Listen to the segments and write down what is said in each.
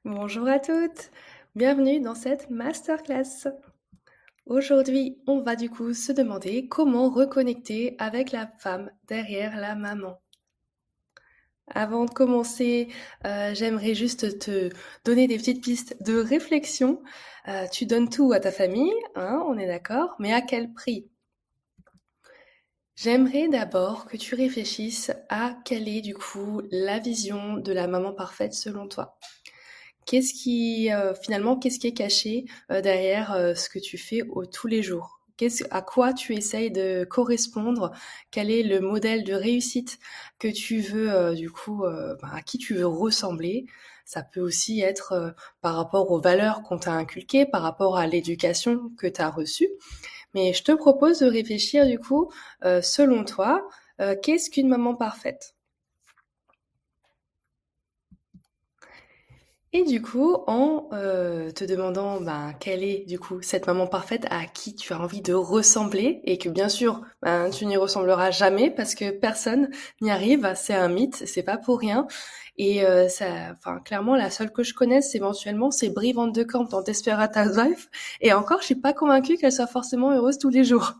Bonjour à toutes, bienvenue dans cette masterclass. Aujourd'hui, on va du coup se demander comment reconnecter avec la femme derrière la maman. Avant de commencer, j'aimerais juste te donner des petites pistes de réflexion. Tu donnes tout à ta famille, hein, on est d'accord, mais à quel prix? J'aimerais d'abord que tu réfléchisses à quelle est du coup la vision de la maman parfaite selon toi. Finalement, qu'est-ce qui est caché derrière ce que tu fais tous les jours? À quoi tu essayes de correspondre? Quel est le modèle de réussite que tu veux, à qui tu veux ressembler? Ça peut aussi être par rapport aux valeurs qu'on t'a inculquées, par rapport à l'éducation que tu as reçue. Mais je te propose de réfléchir du coup, selon toi, qu'est-ce qu'une maman parfaite? Et du coup, en te demandant quelle est du coup cette maman parfaite à qui tu as envie de ressembler et que bien sûr tu n'y ressembleras jamais parce que personne n'y arrive, c'est un mythe, c'est pas pour rien. Et clairement la seule que je connaisse éventuellement c'est Brie Van de Kamp dans Desperate Housewives et encore je suis pas convaincue qu'elle soit forcément heureuse tous les jours.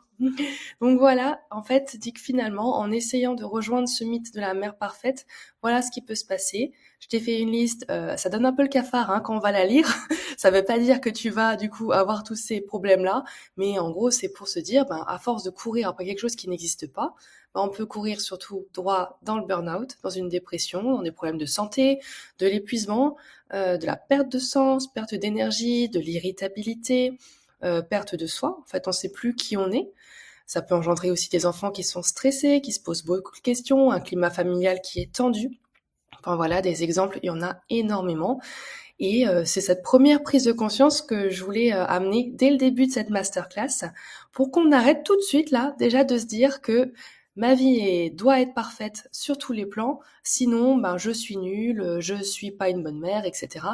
Donc voilà, en fait, dit que finalement, en essayant de rejoindre ce mythe de la mère parfaite, voilà ce qui peut se passer. Je t'ai fait une liste, ça donne un peu le cafard quand on va la lire. Ça veut pas dire que tu vas du coup avoir tous ces problèmes-là, mais en gros, c'est pour se dire, à force de courir après quelque chose qui n'existe pas, on peut courir surtout droit dans le burn-out, dans une dépression, dans des problèmes de santé, de l'épuisement, de la perte de sens, perte d'énergie, de l'irritabilité, perte de soi. En fait, on sait plus qui on est. Ça peut engendrer aussi des enfants qui sont stressés, qui se posent beaucoup de questions, un climat familial qui est tendu. Enfin voilà, des exemples, il y en a énormément. Et c'est cette première prise de conscience que je voulais amener dès le début de cette masterclass pour qu'on arrête tout de suite là, déjà de se dire que ma vie doit être parfaite sur tous les plans, sinon je suis nulle, je suis pas une bonne mère, etc.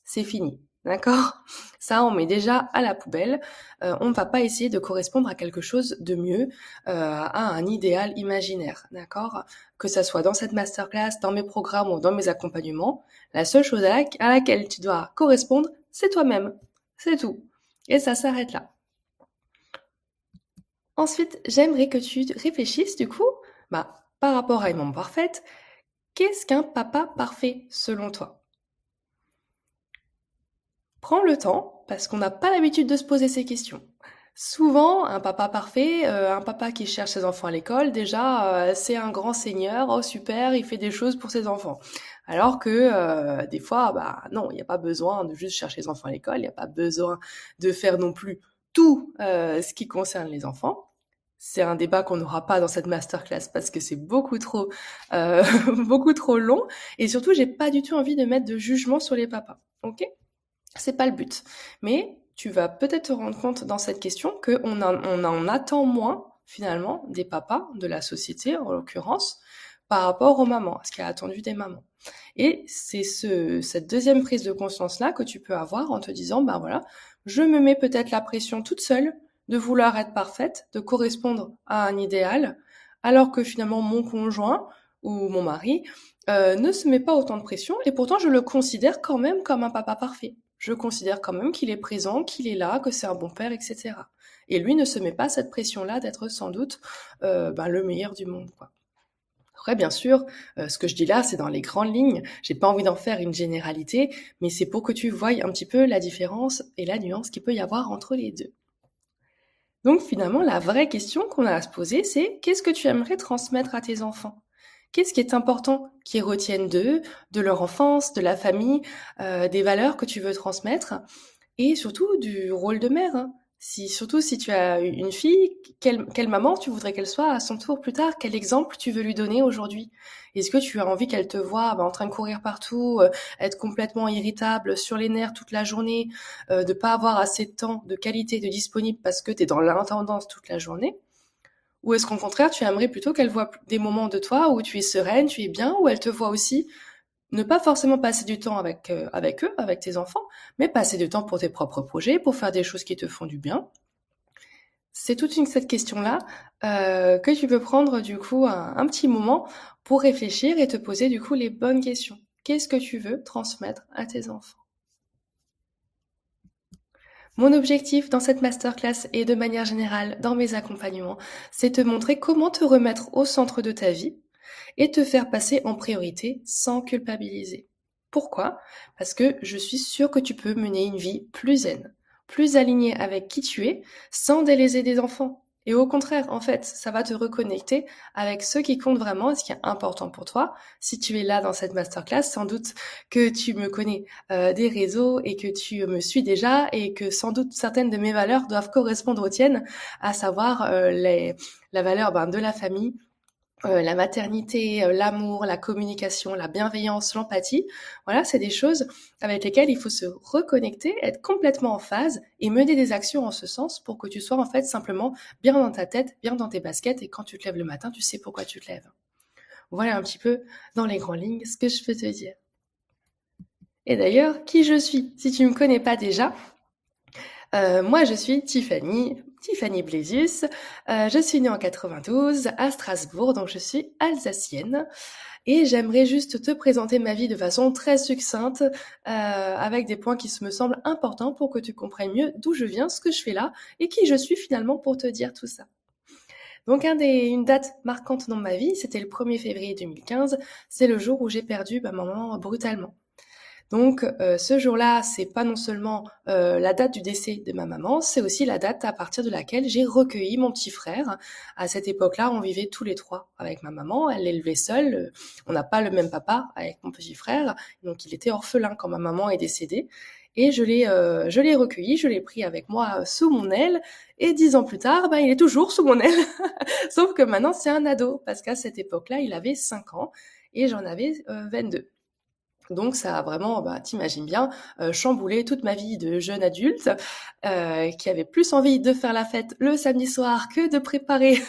C'est fini. D'accord? Ça, on met déjà à la poubelle. On ne va pas essayer de correspondre à quelque chose de mieux, à un idéal imaginaire. D'accord? Que ça soit dans cette masterclass, dans mes programmes ou dans mes accompagnements, la seule chose à laquelle tu dois correspondre, c'est toi-même. C'est tout. Et ça s'arrête là. Ensuite, j'aimerais que tu réfléchisses du coup, par rapport à une maman parfaite, qu'est-ce qu'un papa parfait selon toi? Prends le temps, parce qu'on n'a pas l'habitude de se poser ces questions. Souvent, un papa parfait, un papa qui cherche ses enfants à l'école, déjà, c'est un grand seigneur. Oh super, il fait des choses pour ses enfants. Alors que des fois, non, il n'y a pas besoin de juste chercher les enfants à l'école, il n'y a pas besoin de faire non plus tout ce qui concerne les enfants. C'est un débat qu'on n'aura pas dans cette masterclass parce que c'est beaucoup trop, beaucoup trop long. Et surtout, j'ai pas du tout envie de mettre de jugement sur les papas. Ok? C'est pas le but. Mais tu vas peut-être te rendre compte dans cette question on en attend moins, finalement, des papas, de la société en l'occurrence, par rapport aux mamans, à ce qui est attendu des mamans. Et c'est cette deuxième prise de conscience-là que tu peux avoir en te disant, voilà, je me mets peut-être la pression toute seule de vouloir être parfaite, de correspondre à un idéal, alors que finalement mon conjoint ou mon mari ne se met pas autant de pression et pourtant je le considère quand même comme un papa parfait. Je considère quand même qu'il est présent, qu'il est là, que c'est un bon père, etc. Et lui ne se met pas cette pression-là d'être sans doute le meilleur du monde, quoi. Après, bien sûr, ce que je dis là, c'est dans les grandes lignes. J'ai pas envie d'en faire une généralité, mais c'est pour que tu voies un petit peu la différence et la nuance qu'il peut y avoir entre les deux. Donc finalement, la vraie question qu'on a à se poser, c'est qu'est-ce que tu aimerais transmettre à tes enfants? Qu'est-ce qui est important qu'ils retiennent d'eux, de leur enfance, de la famille, des valeurs que tu veux transmettre et surtout du rôle de mère, hein. Surtout si tu as une fille, quelle maman tu voudrais qu'elle soit à son tour plus tard? Quel exemple tu veux lui donner aujourd'hui? Est-ce que tu as envie qu'elle te voie en train de courir partout, être complètement irritable, sur les nerfs toute la journée, de pas avoir assez de temps de qualité de disponible parce que tu es dans l'intendance toute la journée? Ou est-ce qu'au contraire, tu aimerais plutôt qu'elle voit des moments de toi où tu es sereine, tu es bien, où elle te voit aussi ne pas forcément passer du temps avec eux, avec tes enfants, mais passer du temps pour tes propres projets, pour faire des choses qui te font du bien. C'est cette question-là que tu peux prendre du coup un petit moment pour réfléchir et te poser du coup les bonnes questions. Qu'est-ce que tu veux transmettre à tes enfants? Mon objectif dans cette masterclass et de manière générale dans mes accompagnements, c'est te montrer comment te remettre au centre de ta vie et te faire passer en priorité sans culpabiliser. Pourquoi? Parce que je suis sûre que tu peux mener une vie plus zen, plus alignée avec qui tu es, sans délaisser des enfants. Et au contraire, en fait, ça va te reconnecter avec ce qui compte vraiment, ce qui est important pour toi. Si tu es là dans cette masterclass, sans doute que tu me connais des réseaux et que tu me suis déjà et que sans doute certaines de mes valeurs doivent correspondre aux tiennes, à savoir la valeur de la famille, la maternité, l'amour, la communication, la bienveillance, l'empathie. Voilà, c'est des choses avec lesquelles il faut se reconnecter, être complètement en phase et mener des actions en ce sens pour que tu sois en fait simplement bien dans ta tête, bien dans tes baskets et quand tu te lèves le matin, tu sais pourquoi tu te lèves. Voilà un petit peu dans les grandes lignes ce que je peux te dire. Et d'ailleurs, qui je suis? Si tu me connais pas déjà, moi je suis Tiffany Blézius. Je suis née en 92 à Strasbourg, donc je suis alsacienne. Et j'aimerais juste te présenter ma vie de façon très succincte, avec des points qui me semblent importants pour que tu comprennes mieux d'où je viens, ce que je fais là, et qui je suis finalement pour te dire tout ça. Donc une date marquante dans ma vie, c'était le 1er février 2015, c'est le jour où j'ai perdu ma maman brutalement. Donc ce jour-là, c'est pas non seulement la date du décès de ma maman, c'est aussi la date à partir de laquelle j'ai recueilli mon petit frère. À cette époque-là, on vivait tous les trois avec ma maman, elle l'élevait seule. On n'a pas le même papa avec mon petit frère, donc il était orphelin quand ma maman est décédée. Et je l'ai recueilli, je l'ai pris avec moi sous mon aile, et 10 ans plus tard, il est toujours sous mon aile. Sauf que maintenant, c'est un ado, parce qu'à cette époque-là, il avait 5 ans, et j'en avais 22. Donc ça a vraiment, t'imagines bien, chamboulé toute ma vie de jeune adulte, qui avait plus envie de faire la fête le samedi soir que de préparer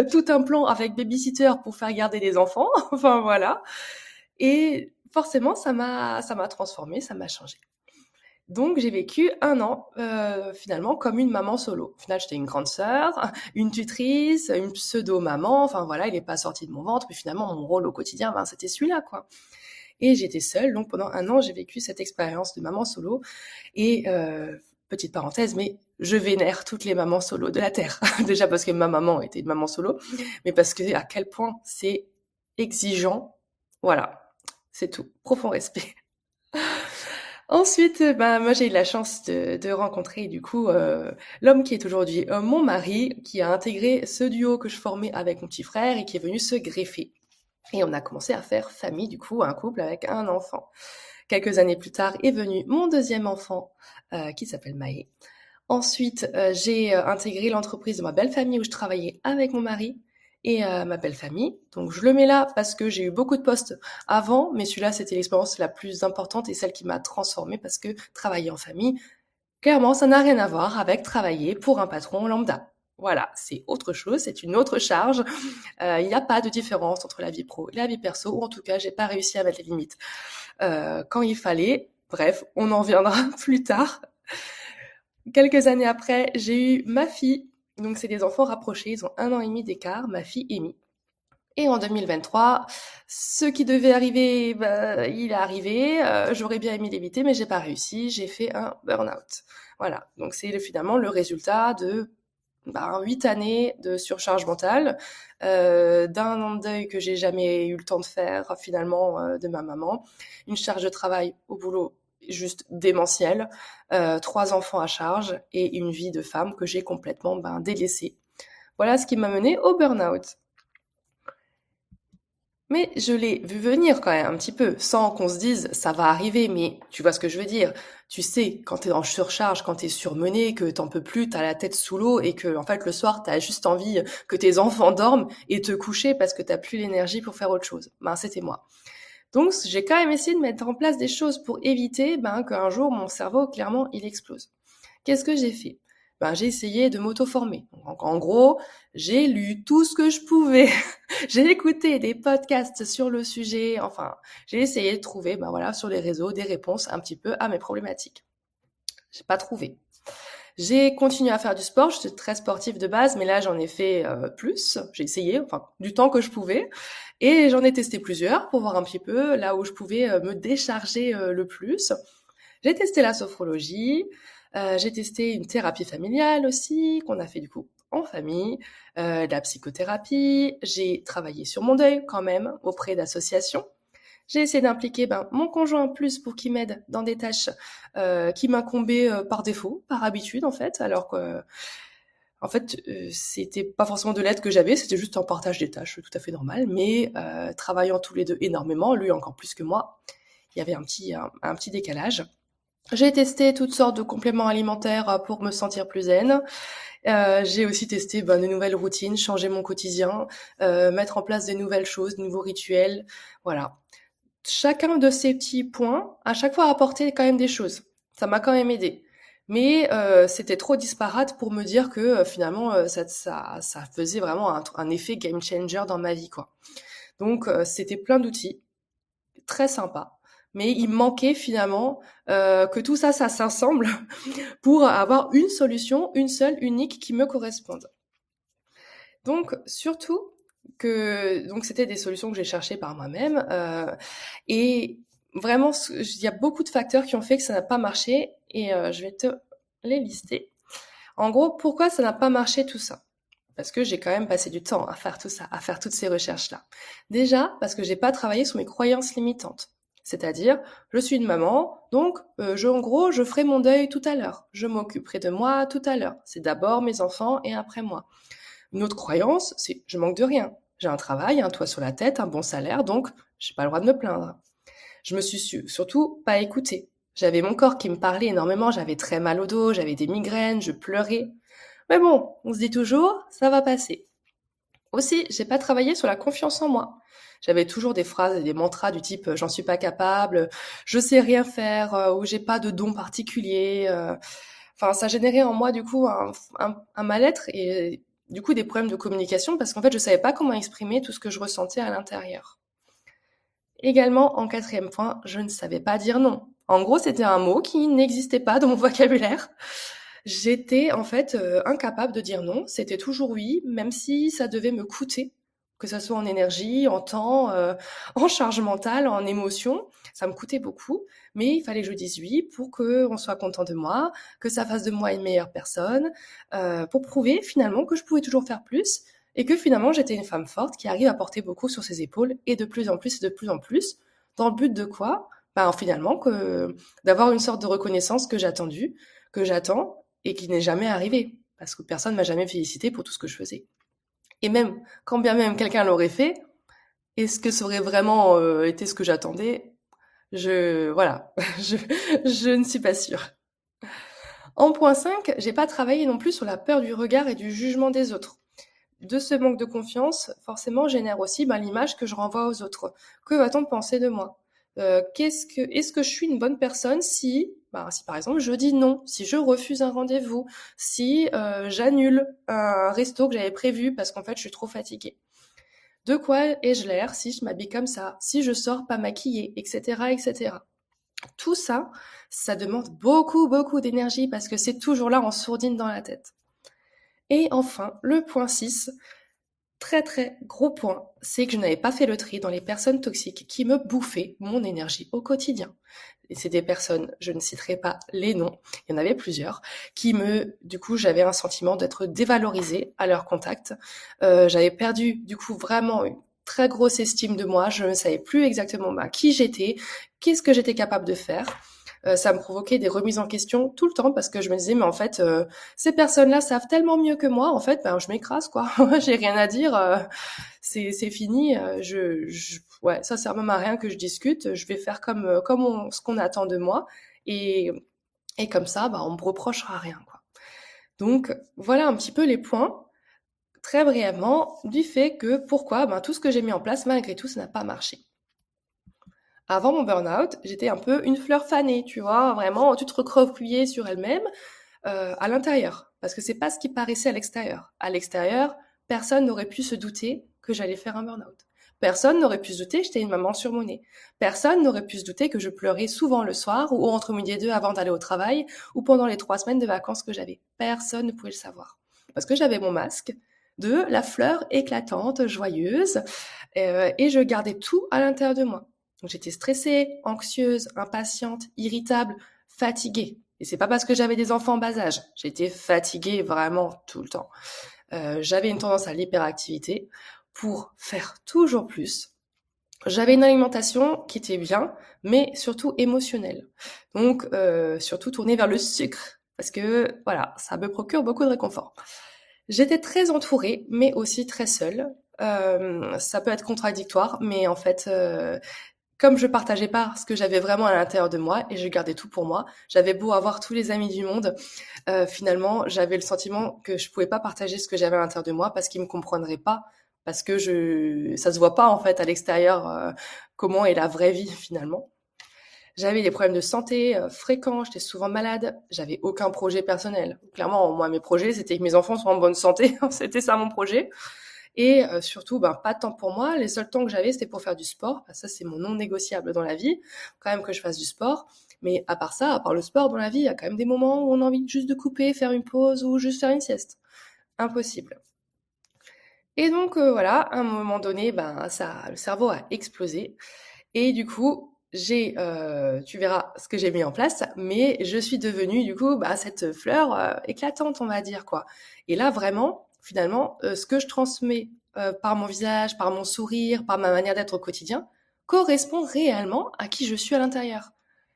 tout un plan avec baby-sitter pour faire garder les enfants. Enfin voilà. Et forcément, ça m'a transformée, ça m'a changée. Donc j'ai vécu 1 an finalement comme une maman solo. Au final, j'étais une grande sœur, une tutrice, une pseudo-maman. Enfin voilà, il n'est pas sorti de mon ventre, mais finalement mon rôle au quotidien, c'était celui-là, quoi. Et j'étais seule, donc pendant 1 an, j'ai vécu cette expérience de maman solo. Et petite parenthèse, mais je vénère toutes les mamans solo de la Terre. Déjà parce que ma maman était une maman solo, mais parce que à quel point c'est exigeant. Voilà, c'est tout. Profond respect. Ensuite, moi j'ai eu la chance de rencontrer du coup l'homme qui est aujourd'hui mon mari, qui a intégré ce duo que je formais avec mon petit frère et qui est venu se greffer. Et on a commencé à faire famille, du coup, un couple avec un enfant. Quelques années plus tard est venu mon deuxième enfant, qui s'appelle Maë. Ensuite, j'ai intégré l'entreprise de ma belle famille où je travaillais avec mon mari et ma belle famille. Donc je le mets là parce que j'ai eu beaucoup de postes avant, mais celui-là, c'était l'expérience la plus importante et celle qui m'a transformée parce que travailler en famille, clairement, ça n'a rien à voir avec travailler pour un patron lambda. Voilà, c'est autre chose, c'est une autre charge. Il n'y a pas de différence entre la vie pro et la vie perso, ou en tout cas, j'ai pas réussi à mettre les limites quand il fallait. Bref, on en reviendra plus tard. Quelques années après, j'ai eu ma fille. Donc, c'est des enfants rapprochés, ils ont 1 an et demi d'écart, ma fille Amy. Et en 2023, ce qui devait arriver, il est arrivé. J'aurais bien aimé l'éviter, mais j'ai pas réussi. J'ai fait un burn-out. Voilà, donc c'est finalement le résultat de 8 années de surcharge mentale, d'un deuil que j'ai jamais eu le temps de faire finalement de ma maman, une charge de travail au boulot juste démentielle, 3 enfants à charge et une vie de femme que j'ai complètement délaissée. Voilà ce qui m'a menée au burn-out. Mais je l'ai vu venir quand même un petit peu, sans qu'on se dise ça va arriver, mais tu vois ce que je veux dire. Tu sais, quand t'es en surcharge, quand t'es surmené, que t'en peux plus, t'as la tête sous l'eau et que en fait le soir t'as juste envie que tes enfants dorment et te coucher parce que t'as plus l'énergie pour faire autre chose. C'était moi. Donc j'ai quand même essayé de mettre en place des choses pour éviter qu'un jour mon cerveau clairement il explose. Qu'est-ce que j'ai fait? J'ai essayé de m'auto-former. Donc, en gros, j'ai lu tout ce que je pouvais. J'ai écouté des podcasts sur le sujet. Enfin, j'ai essayé de trouver, sur les réseaux, des réponses un petit peu à mes problématiques. J'ai pas trouvé. J'ai continué à faire du sport. J'étais très sportive de base, mais là, j'en ai fait plus. J'ai essayé, du temps que je pouvais. Et j'en ai testé plusieurs pour voir un petit peu là où je pouvais me décharger le plus. J'ai testé la sophrologie. J'ai testé une thérapie familiale aussi, qu'on a fait du coup en famille, de la psychothérapie. J'ai travaillé sur mon deuil quand même auprès d'associations. J'ai essayé d'impliquer mon conjoint plus pour qu'il m'aide dans des tâches qui m'incombaient par défaut, par habitude en fait, alors que en fait c'était pas forcément de l'aide que j'avais, c'était juste un partage des tâches tout à fait normal, mais travaillant tous les deux énormément, lui encore plus que moi, il y avait un petit décalage. J'ai testé toutes sortes de compléments alimentaires pour me sentir plus zen. J'ai aussi testé des nouvelles routines, changer mon quotidien, mettre en place des nouvelles choses, de nouveaux rituels. Voilà. Chacun de ces petits points, à chaque fois, a apporté quand même des choses. Ça m'a quand même aidé. Mais c'était trop disparate pour me dire que finalement, ça faisait vraiment un effet game changer dans ma vie, quoi. Donc, c'était plein d'outils, très sympa. Mais il manquait finalement que tout ça, ça s'assemble pour avoir une solution, une seule, unique, qui me corresponde. Donc, surtout donc c'était des solutions que j'ai cherchées par moi-même et vraiment, il y a beaucoup de facteurs qui ont fait que ça n'a pas marché et je vais te les lister. En gros, pourquoi ça n'a pas marché tout ça? Parce que j'ai quand même passé du temps à faire tout ça, à faire toutes ces recherches-là. Déjà, parce que j'ai pas travaillé sur mes croyances limitantes. C'est-à-dire, je suis une maman, donc en gros, je ferai mon deuil tout à l'heure. Je m'occuperai de moi tout à l'heure. C'est d'abord mes enfants et après moi. Une autre croyance, c'est je manque de rien. J'ai un travail, un toit sur la tête, un bon salaire, donc j'ai pas le droit de me plaindre. Je me suis surtout pas écoutée. J'avais mon corps qui me parlait énormément, j'avais très mal au dos, j'avais des migraines, je pleurais. Mais bon, on se dit toujours, ça va passer. Aussi, j'ai pas travaillé sur la confiance en moi. J'avais toujours des phrases et des mantras du type j'en suis pas capable, je sais rien faire, ou j'ai pas de don particulier. Enfin, ça générait en moi du coup un mal-être et du coup des problèmes de communication parce qu'en fait je savais pas comment exprimer tout ce que je ressentais à l'intérieur. Également, en quatrième point, je ne savais pas dire non. En gros, c'était un mot qui n'existait pas dans mon vocabulaire. J'étais en fait incapable de dire non. C'était toujours oui, même si ça devait me coûter, que ça soit en énergie, en temps, en charge mentale, en émotion. Ça me coûtait beaucoup, mais il fallait que je dise oui pour qu'on soit content de moi, que ça fasse de moi une meilleure personne, pour prouver finalement que je pouvais toujours faire plus et que finalement j'étais une femme forte qui arrive à porter beaucoup sur ses épaules et de plus en plus et de plus en plus, dans le but de quoi? Finalement d'avoir une sorte de reconnaissance que j'attends et qui n'est jamais arrivé parce que personne m'a jamais félicité pour tout ce que je faisais. Et même quand bien même quelqu'un l'aurait fait, est-ce que ça aurait vraiment été ce que j'attendais? Voilà, je ne suis pas sûre. En point 5, j'ai pas travaillé non plus sur la peur du regard et du jugement des autres. De ce manque de confiance, forcément, génère aussi l'image que je renvoie aux autres. Que va-t-on penser de moi? Est-ce que je suis une bonne personne si par exemple je dis non, si je refuse un rendez-vous, si j'annule un resto que j'avais prévu parce qu'en fait je suis trop fatiguée? De quoi ai-je l'air si je m'habille comme ça, si je sors pas maquillée, etc., etc. Tout ça, ça demande beaucoup, beaucoup d'énergie parce que c'est toujours là en sourdine dans la tête. Et enfin, le point 6, très très gros point, c'est que je n'avais pas fait le tri dans les personnes toxiques qui me bouffaient mon énergie au quotidien. Et c'est des personnes, je ne citerai pas les noms, il y en avait plusieurs, du coup, j'avais un sentiment d'être dévalorisée à leur contact. J'avais perdu, du coup, vraiment une très grosse estime de moi. Je ne savais plus exactement qui j'étais, qu'est-ce que j'étais capable de faire. Ça me provoquait des remises en question tout le temps parce que je me disais mais en fait ces personnes-là savent tellement mieux que moi en fait je m'écrase quoi. J'ai rien à dire, c'est fini, ouais, ça sert même à rien que je discute, je vais faire ce qu'on attend de moi et comme ça on me reprochera rien quoi. Donc voilà un petit peu les points très brièvement du fait que pourquoi tout ce que j'ai mis en place malgré tout ça n'a pas marché. Avant mon burn-out, j'étais un peu une fleur fanée, tu vois, vraiment toute recroquevillée sur elle-même à l'intérieur, parce que c'est pas ce qui paraissait à l'extérieur. À l'extérieur, personne n'aurait pu se douter que j'allais faire un burn-out. Personne n'aurait pu se douter que j'étais une maman surmenée. Personne n'aurait pu se douter que je pleurais souvent le soir ou entre midi et deux avant d'aller au travail ou pendant les 3 semaines de vacances que j'avais. Personne ne pouvait le savoir. Parce que j'avais mon masque de la fleur éclatante, joyeuse, et je gardais tout à l'intérieur de moi. Donc j'étais stressée, anxieuse, impatiente, irritable, fatiguée. Et c'est pas parce que j'avais des enfants en bas âge. J'étais fatiguée vraiment tout le temps. J'avais une tendance à l'hyperactivité pour faire toujours plus. J'avais une alimentation qui était bien, mais surtout émotionnelle. Donc, surtout tournée vers le sucre, parce que voilà, ça me procure beaucoup de réconfort. J'étais très entourée, mais aussi très seule. Ça peut être contradictoire, mais en fait, comme je partageais pas ce que j'avais vraiment à l'intérieur de moi et je gardais tout pour moi, j'avais beau avoir tous les amis du monde, finalement, j'avais le sentiment que je pouvais pas partager ce que j'avais à l'intérieur de moi parce qu'ils me comprendraient pas, parce que ça se voit pas en fait à l'extérieur comment est la vraie vie finalement. J'avais des problèmes de santé fréquents, j'étais souvent malade, j'avais aucun projet personnel. Clairement, moi, mes projets, c'était que mes enfants soient en bonne santé, c'était ça mon projet. Et surtout, pas de temps pour moi. Les seuls temps que j'avais, c'était pour faire du sport. Ça, c'est mon non négociable dans la vie. Quand même que je fasse du sport. Mais à part ça, à part le sport dans la vie, il y a quand même des moments où on a envie juste de couper, faire une pause ou juste faire une sieste. Impossible. Et donc voilà, à un moment donné, le cerveau a explosé. Et du coup, tu verras ce que j'ai mis en place, mais je suis devenue du coup cette fleur éclatante, on va dire quoi. Et là vraiment, finalement, ce que je transmets par mon visage, par mon sourire, par ma manière d'être au quotidien, correspond réellement à qui je suis à l'intérieur.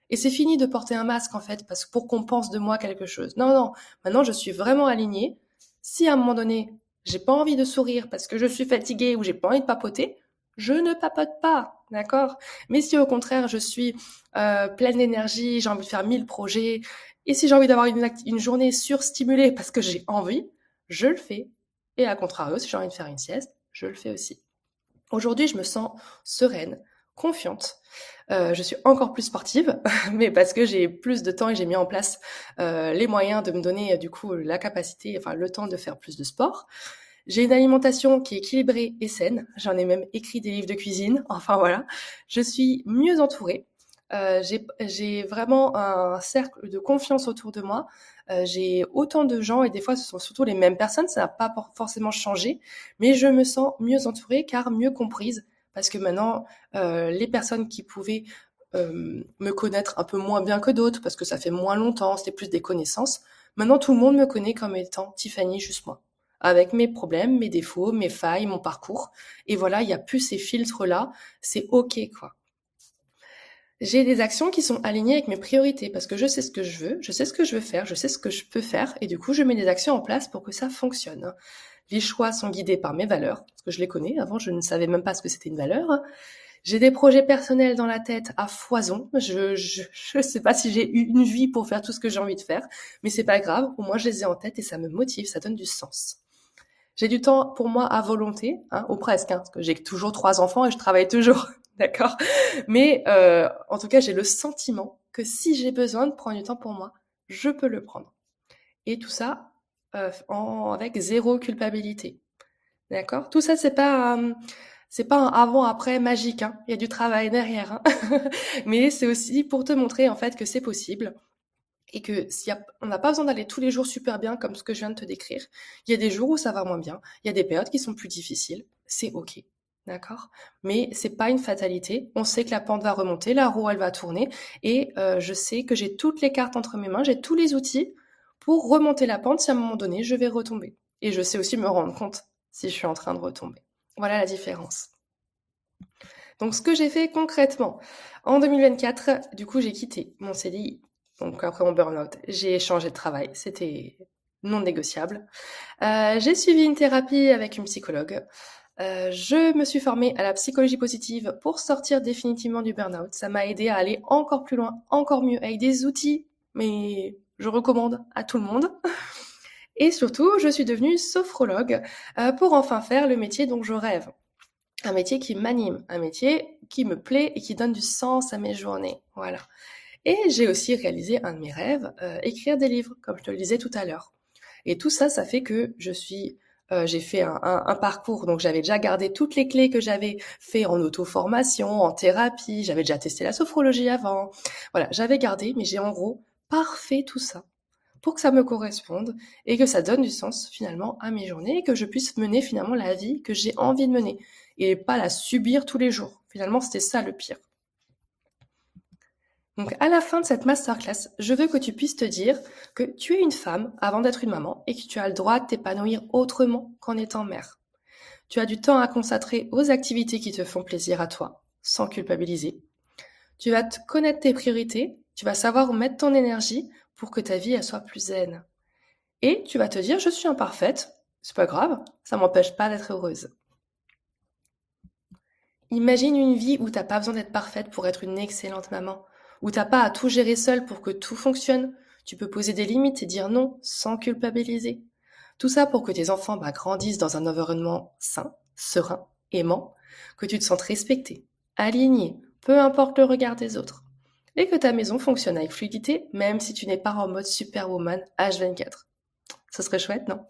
Et c'est fini de porter un masque en fait, parce que pour qu'on pense de moi quelque chose. Non, non, maintenant je suis vraiment alignée. Si à un moment donné, j'ai pas envie de sourire parce que je suis fatiguée ou j'ai pas envie de papoter, je ne papote pas, d'accord? Mais si au contraire je suis pleine d'énergie, j'ai envie de faire 1000 projets, et si j'ai envie d'avoir une journée surstimulée parce que j'ai envie, je le fais. Et à contrario, si j'ai envie de faire une sieste, je le fais aussi. Aujourd'hui, je me sens sereine, confiante. Je suis encore plus sportive, mais parce que j'ai plus de temps et j'ai mis en place les moyens de me donner du coup la capacité, enfin le temps de faire plus de sport. J'ai une alimentation qui est équilibrée et saine. J'en ai même écrit des livres de cuisine. Enfin voilà, je suis mieux entourée. J'ai vraiment un cercle de confiance autour de moi. J'ai autant de gens et des fois ce sont surtout les mêmes personnes. Ça n'a pas forcément changé, mais je me sens mieux entourée car mieux comprise parce que maintenant les personnes qui pouvaient me connaître un peu moins bien que d'autres parce que ça fait moins longtemps, c'était plus des connaissances. Maintenant tout le monde me connaît comme étant Tiffany, juste moi, avec mes problèmes, mes défauts, mes failles, mon parcours. Et voilà, il n'y a plus ces filtres-là. C'est OK, quoi. J'ai des actions qui sont alignées avec mes priorités parce que je sais ce que je veux, je sais ce que je veux faire, je sais ce que je peux faire et du coup, je mets des actions en place pour que ça fonctionne. Les choix sont guidés par mes valeurs parce que je les connais. Avant, je ne savais même pas ce que c'était une valeur. J'ai des projets personnels dans la tête à foison. Je sais pas si j'ai eu une vie pour faire tout ce que j'ai envie de faire, mais c'est pas grave. Au moins, je les ai en tête et ça me motive, ça donne du sens. J'ai du temps pour moi à volonté, ou presque, parce que j'ai toujours 3 enfants et je travaille toujours, d'accord. Mais en tout cas, j'ai le sentiment que si j'ai besoin de prendre du temps pour moi, je peux le prendre. Et tout ça avec zéro culpabilité, d'accord. Tout ça, c'est pas un avant-après magique, hein. Il y a du travail derrière, hein. Mais c'est aussi pour te montrer en fait que c'est possible et que on n'a pas besoin d'aller tous les jours super bien comme ce que je viens de te décrire. Il y a des jours où ça va moins bien, il y a des périodes qui sont plus difficiles, c'est ok, d'accord. Mais c'est pas une fatalité. On sait que la pente va remonter, la roue elle va tourner, et je sais que j'ai toutes les cartes entre mes mains, j'ai tous les outils pour remonter la pente si à un moment donné je vais retomber. Et je sais aussi me rendre compte si je suis en train de retomber. Voilà la différence. Donc ce que j'ai fait concrètement en 2024, du coup j'ai quitté mon CDI. Donc après mon burn-out, j'ai changé de travail, c'était non négociable. J'ai suivi une thérapie avec une psychologue. Je me suis formée à la psychologie positive pour sortir définitivement du burn-out. Ça m'a aidé à aller encore plus loin, encore mieux, avec des outils, mais je recommande à tout le monde. Et surtout, je suis devenue sophrologue pour enfin faire le métier dont je rêve. Un métier qui m'anime, un métier qui me plaît et qui donne du sens à mes journées. Voilà. Et j'ai aussi réalisé un de mes rêves, écrire des livres, comme je te le disais tout à l'heure. Et tout ça, ça fait que j'ai fait un parcours, donc j'avais déjà gardé toutes les clés que j'avais fait en auto-formation, en thérapie, j'avais déjà testé la sophrologie avant. Voilà, j'avais gardé, mais j'ai en gros parfait tout ça pour que ça me corresponde et que ça donne du sens finalement à mes journées et que je puisse mener finalement la vie que j'ai envie de mener et pas la subir tous les jours. Finalement, c'était ça le pire. Donc à la fin de cette masterclass, je veux que tu puisses te dire que tu es une femme avant d'être une maman et que tu as le droit de t'épanouir autrement qu'en étant mère. Tu as du temps à consacrer aux activités qui te font plaisir à toi, sans culpabiliser. Tu vas te connaître tes priorités, tu vas savoir où mettre ton énergie pour que ta vie elle soit plus zen. Et tu vas te dire, je suis imparfaite, c'est pas grave, ça m'empêche pas d'être heureuse. Imagine une vie où t'as pas besoin d'être parfaite pour être une excellente maman, où t'as pas à tout gérer seule pour que tout fonctionne. Tu peux poser des limites et dire non sans culpabiliser. Tout ça pour que tes enfants grandissent dans un environnement sain, serein, aimant, que tu te sentes respecté, aligné, peu importe le regard des autres, et que ta maison fonctionne avec fluidité, même si tu n'es pas en mode superwoman H24. Ce serait chouette, non?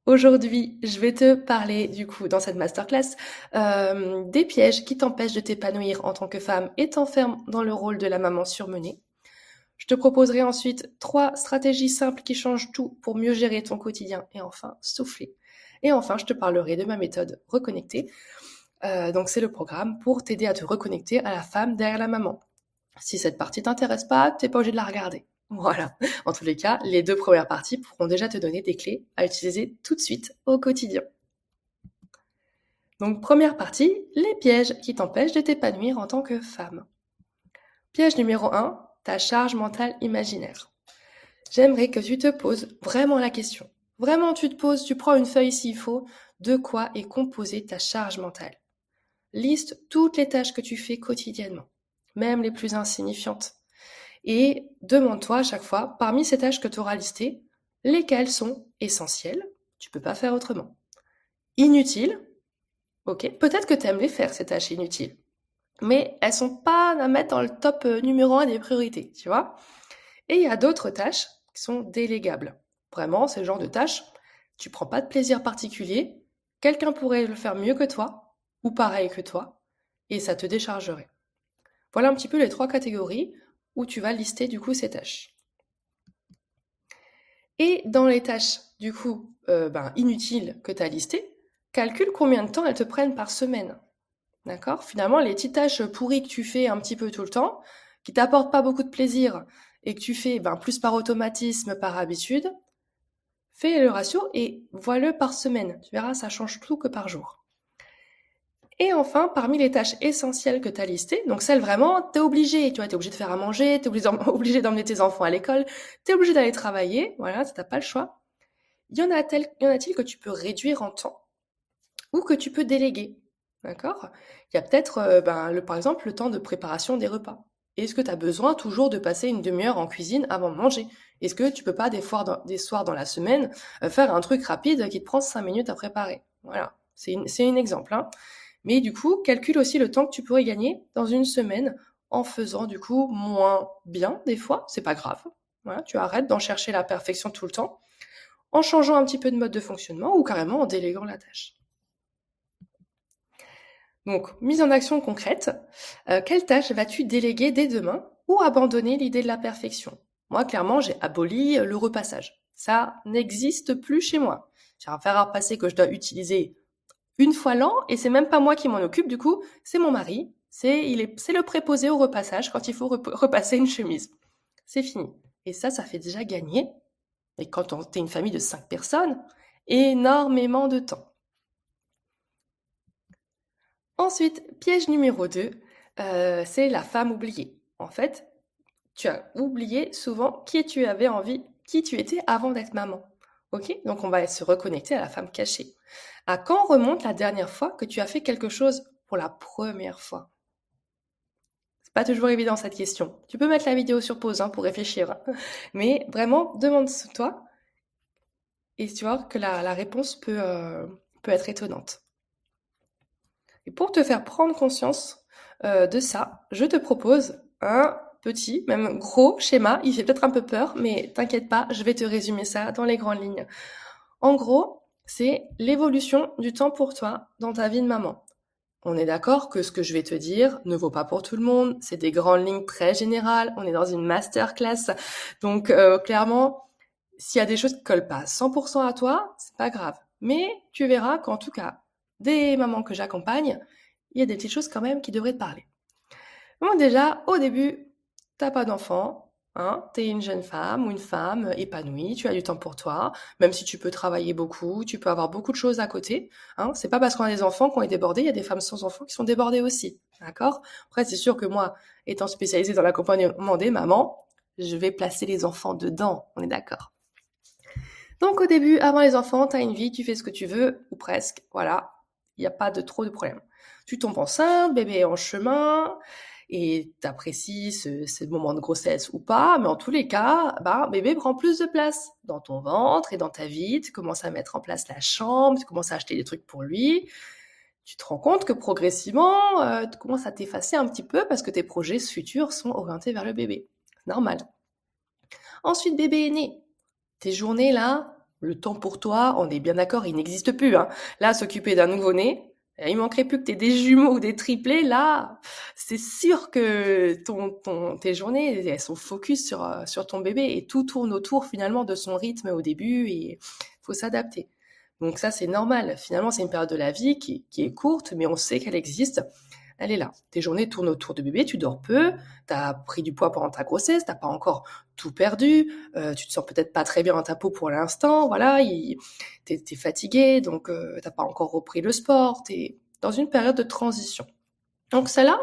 Aujourd'hui, je vais te parler, du coup, dans cette masterclass, des pièges qui t'empêchent de t'épanouir en tant que femme et t'enferment dans le rôle de la maman surmenée. Je te proposerai ensuite 3 stratégies simples qui changent tout pour mieux gérer ton quotidien et enfin souffler. Et enfin, je te parlerai de ma méthode reconnecter. Donc c'est le programme pour t'aider à te reconnecter à la femme derrière la maman. Si cette partie t'intéresse pas, t'es pas obligé de la regarder. Voilà. En tous les cas, les 2 premières parties pourront déjà te donner des clés à utiliser tout de suite au quotidien. Donc première partie, les pièges qui t'empêchent de t'épanouir en tant que femme. Piège numéro 1, ta charge mentale imaginaire. J'aimerais que tu te poses vraiment la question. Vraiment, tu te poses, tu prends une feuille s'il faut, de quoi est composée ta charge mentale. Liste toutes les tâches que tu fais quotidiennement, même les plus insignifiantes. Et demande-toi à chaque fois, parmi ces tâches que tu auras listées, lesquelles sont essentielles, tu peux pas faire autrement. Inutiles, ok, peut-être que tu aimes les faire, ces tâches inutiles, mais elles sont pas à mettre dans le top numéro 1 des priorités, tu vois. Et il y a d'autres tâches qui sont délégables. Vraiment, c'est le genre de tâches, tu prends pas de plaisir particulier, quelqu'un pourrait le faire mieux que toi, ou pareil que toi, et ça te déchargerait. Voilà un petit peu les 3 catégories où tu vas lister du coup ces tâches. Et dans les tâches du coup inutiles que tu as listées, calcule combien de temps elles te prennent par semaine. D'accord? Finalement, les petites tâches pourries que tu fais un petit peu tout le temps, qui t'apportent pas beaucoup de plaisir et que tu fais plus par automatisme, par habitude, fais le ratio et vois-le par semaine. Tu verras, ça change tout que par jour. Et enfin, parmi les tâches essentielles que tu as listées, donc celles vraiment, t'es obligé, tu vois, t'es obligé de faire à manger, t'es obligé d'emmener tes enfants à l'école, t'es obligé d'aller travailler, voilà, t'as pas le choix. Y en a-t-il que tu peux réduire en temps ou que tu peux déléguer, d'accord? Il y a peut-être, par exemple, le temps de préparation des repas. Est-ce que tu as besoin toujours de passer une demi-heure en cuisine avant de manger? Est-ce que tu peux pas des soirs dans la semaine faire un truc rapide qui te prend 5 minutes à préparer? Voilà, c'est un exemple, hein. Mais du coup, calcule aussi le temps que tu pourrais gagner dans une semaine en faisant du coup moins bien des fois, c'est pas grave. Voilà, tu arrêtes d'en chercher la perfection tout le temps, en changeant un petit peu de mode de fonctionnement ou carrément en déléguant la tâche. Donc, mise en action concrète, quelle tâche vas-tu déléguer dès demain ou abandonner l'idée de la perfection? Moi, clairement, j'ai aboli le repassage. Ça n'existe plus chez moi. J'ai un fer à repasser que je dois utiliser une fois l'an, et c'est même pas moi qui m'en occupe, du coup, c'est mon mari. C'est le préposé au repassage quand il faut repasser une chemise. C'est fini. Et ça fait déjà gagner, et quand t'es une famille de 5 personnes, énormément de temps. Ensuite, piège numéro 2, c'est la femme oubliée. En fait, tu as oublié souvent qui tu étais avant d'être maman. Ok? Donc on va se reconnecter à la femme cachée. À quand remonte la dernière fois que tu as fait quelque chose pour la première fois? C'est pas toujours évident cette question. Tu peux mettre la vidéo sur pause pour réfléchir. Mais vraiment, demande-toi et tu vois que la réponse peut être étonnante. Et pour te faire prendre conscience de ça, je te propose un petit, même gros schéma. Il fait peut-être un peu peur, mais t'inquiète pas, je vais te résumer ça dans les grandes lignes. En gros, c'est l'évolution du temps pour toi dans ta vie de maman. On est d'accord que ce que je vais te dire ne vaut pas pour tout le monde, c'est des grandes lignes très générales, on est dans une masterclass, donc clairement, s'il y a des choses qui collent pas 100% à toi, c'est pas grave. Mais tu verras qu'en tout cas, des mamans que j'accompagne, il y a des petites choses quand même qui devraient te parler. Bon, déjà, au début, t'as pas d'enfant, hein, t'es une jeune femme ou une femme épanouie, tu as du temps pour toi, même si tu peux travailler beaucoup, tu peux avoir beaucoup de choses à côté, hein. C'est pas parce qu'on a des enfants qu'on est débordé, il y a des femmes sans enfants qui sont débordées aussi, d'accord? Après, c'est sûr que moi, étant spécialisée dans l'accompagnement des mamans, je vais placer les enfants dedans, on est d'accord. Donc au début, avant les enfants, t'as une vie, tu fais ce que tu veux, ou presque, voilà. Il n'y a pas de trop de problèmes. Tu tombes enceinte, bébé est en chemin, et t'apprécies ce moment de grossesse ou pas, mais en tous les cas, bah, bébé prend plus de place dans ton ventre et dans ta vie. Tu commences à mettre en place la chambre, tu commences à acheter des trucs pour lui. Tu te rends compte que progressivement, tu commences à t'effacer un petit peu parce que tes projets futurs sont orientés vers le bébé. C'est normal. Ensuite, bébé est né. Tes journées là, le temps pour toi, on est bien d'accord, il n'existe plus, hein. Là, s'occuper d'un nouveau-né, il manquerait plus que t'aies des jumeaux ou des triplés, là, c'est sûr que tes journées, elles sont focus sur ton bébé et tout tourne autour finalement de son rythme au début et faut s'adapter. Donc ça, c'est normal. Finalement, c'est une période de la vie qui est courte, mais on sait qu'elle existe. Elle est là. Tes journées tournent autour de bébé, tu dors peu, t'as pris du poids pendant ta grossesse, t'as pas encore tout perdu, tu te sens peut-être pas très bien dans ta peau pour l'instant, voilà, t'es fatigué, donc t'as pas encore repris le sport, t'es dans une période de transition. Donc celle-là,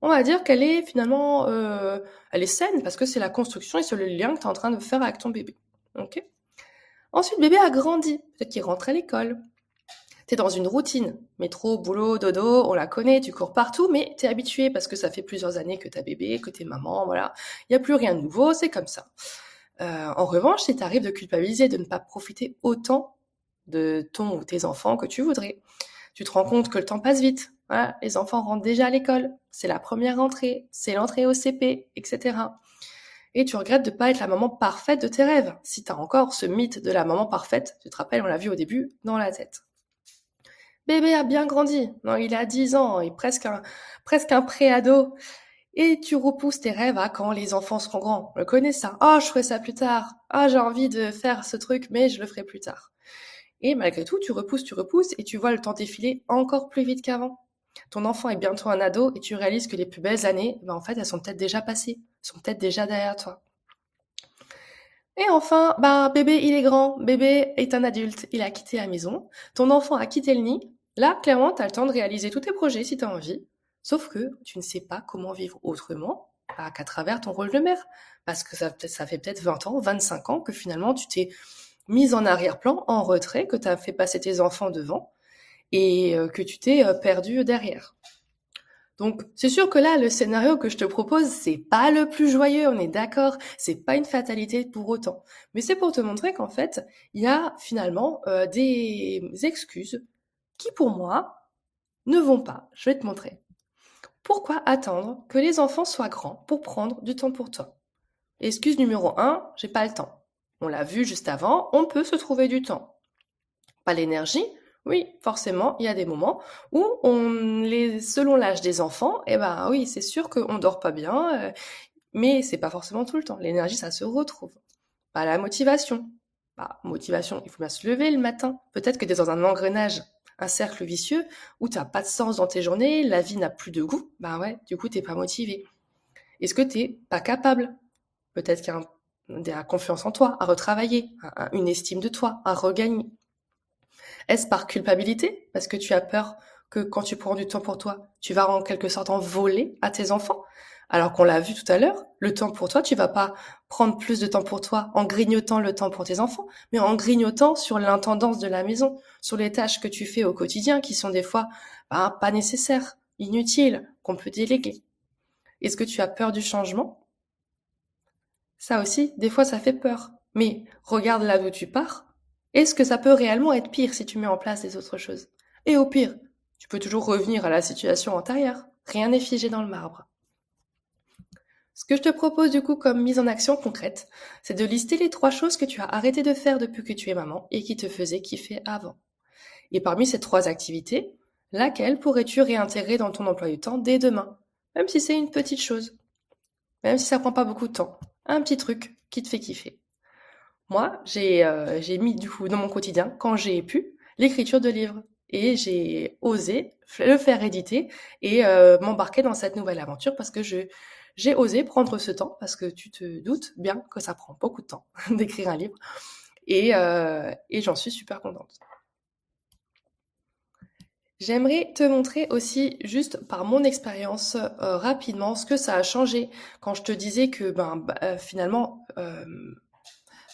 on va dire qu'elle est finalement, elle est saine parce que c'est la construction et c'est le lien que tu es en train de faire avec ton bébé. Ok. Ensuite, bébé a grandi, peut-être qu'il rentre à l'école, t'es dans une routine. Métro, boulot, dodo, on la connaît, tu cours partout, mais t'es habitué parce que ça fait plusieurs années que t'as bébé, que t'es maman, voilà. Il n'y a plus rien de nouveau, c'est comme ça. En revanche, si t'arrives de culpabiliser de ne pas profiter autant de ton ou tes enfants que tu voudrais, tu te rends compte que le temps passe vite. Voilà, les enfants rentrent déjà à l'école, c'est la première rentrée, c'est l'entrée au CP, etc. Et tu regrettes de ne pas être la maman parfaite de tes rêves. Si t'as encore ce mythe de la maman parfaite, tu te rappelles, on l'a vu au début, dans la tête. Bébé a bien grandi. Non, il a 10 ans, et presque un pré-ado. Et tu repousses tes rêves à quand les enfants seront grands. On le connaît ça. Oh, je ferai ça plus tard. Ah, j'ai envie de faire ce truc, mais je le ferai plus tard. Et malgré tout, tu repousses, et tu vois le temps défiler encore plus vite qu'avant. Ton enfant est bientôt un ado, et tu réalises que les plus belles années, en fait, elles sont peut-être déjà passées. Elles sont peut-être déjà derrière toi. Et enfin, bébé, il est grand, bébé est un adulte, il a quitté la maison, ton enfant a quitté le nid. Là, clairement, tu as le temps de réaliser tous tes projets si tu as envie. Sauf que tu ne sais pas comment vivre autrement qu'à travers ton rôle de mère. Parce que ça fait peut-être 20 ans, 25 ans que finalement tu t'es mise en arrière-plan, en retrait, que tu as fait passer tes enfants devant et que tu t'es perdu derrière. Donc, c'est sûr que là, le scénario que je te propose, c'est pas le plus joyeux, on est d'accord, c'est pas une fatalité pour autant. Mais c'est pour te montrer qu'en fait, il y a finalement des excuses qui, pour moi, ne vont pas. Je vais te montrer. Pourquoi attendre que les enfants soient grands pour prendre du temps pour toi? Excuse numéro un, j'ai pas le temps. On l'a vu juste avant, on peut se trouver du temps. Pas l'énergie? Oui, forcément, il y a des moments où selon l'âge des enfants, eh ben oui, c'est sûr qu'on dort pas bien, mais c'est pas forcément tout le temps. L'énergie, ça se retrouve. Pas la motivation. Motivation, il faut bien se lever le matin. Peut-être que tu es dans un engrenage, un cercle vicieux où tu n'as pas de sens dans tes journées, la vie n'a plus de goût. Bah ouais, du coup, t'es pas motivé. Est-ce que t'es pas capable? Peut-être qu'il y a de la confiance en toi à retravailler, une estime de toi à regagner. Est-ce par culpabilité? Parce que tu as peur que quand tu prends du temps pour toi, tu vas en quelque sorte en voler à tes enfants? Alors qu'on l'a vu tout à l'heure, le temps pour toi, tu vas pas prendre plus de temps pour toi en grignotant le temps pour tes enfants, mais en grignotant sur l'intendance de la maison, sur les tâches que tu fais au quotidien qui sont des fois pas nécessaires, inutiles, qu'on peut déléguer. Est-ce que tu as peur du changement? Ça aussi, des fois, ça fait peur. Mais regarde là d'où tu pars. Est-ce que ça peut réellement être pire si tu mets en place des autres choses? Et au pire, tu peux toujours revenir à la situation antérieure. Rien n'est figé dans le marbre. Ce que je te propose du coup comme mise en action concrète, c'est de lister les 3 choses que tu as arrêté de faire depuis que tu es maman et qui te faisaient kiffer avant. Et parmi ces 3 activités, laquelle pourrais-tu réintégrer dans ton emploi du temps dès demain? Même si c'est une petite chose. Même si ça prend pas beaucoup de temps. Un petit truc qui te fait kiffer. Moi, j'ai mis du coup dans mon quotidien, quand j'ai pu, l'écriture de livres. Et j'ai osé le faire éditer et m'embarquer dans cette nouvelle aventure parce que j'ai osé prendre ce temps, parce que tu te doutes bien que ça prend beaucoup de temps d'écrire un livre et j'en suis super contente. J'aimerais te montrer aussi, juste par mon expérience, rapidement, ce que ça a changé quand je te disais que finalement,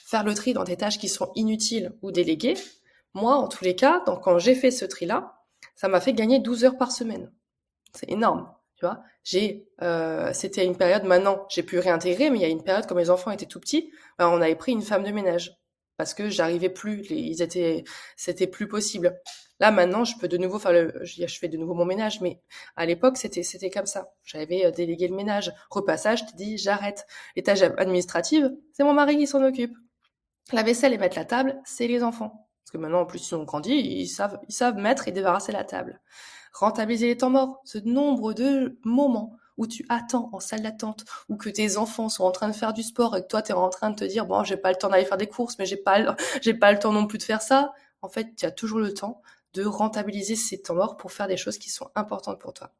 faire le tri dans des tâches qui sont inutiles ou déléguées. Moi, en tous les cas, quand j'ai fait ce tri-là, ça m'a fait gagner 12 heures par semaine. C'est énorme, tu vois. C'était une période, maintenant, j'ai pu réintégrer, mais il y a une période, quand mes enfants étaient tout petits, on avait pris une femme de ménage parce que j'arrivais plus, c'était plus possible. Là, maintenant, je peux de nouveau je fais de nouveau mon ménage, mais à l'époque, c'était comme ça. J'avais délégué le ménage. Repassage, je te dis, j'arrête. Les tâches administratives, c'est mon mari qui s'en occupe. La vaisselle et mettre la table, c'est les enfants. Parce que maintenant, en plus, ils ont grandi, ils savent mettre et débarrasser la table. Rentabiliser les temps morts, ce nombre de moments où tu attends en salle d'attente, ou que tes enfants sont en train de faire du sport et que toi, tu es en train de te dire, bon, j'ai pas le temps d'aller faire des courses, mais j'ai pas le temps non plus de faire ça. En fait, tu as toujours le temps de rentabiliser ces temps morts pour faire des choses qui sont importantes pour toi.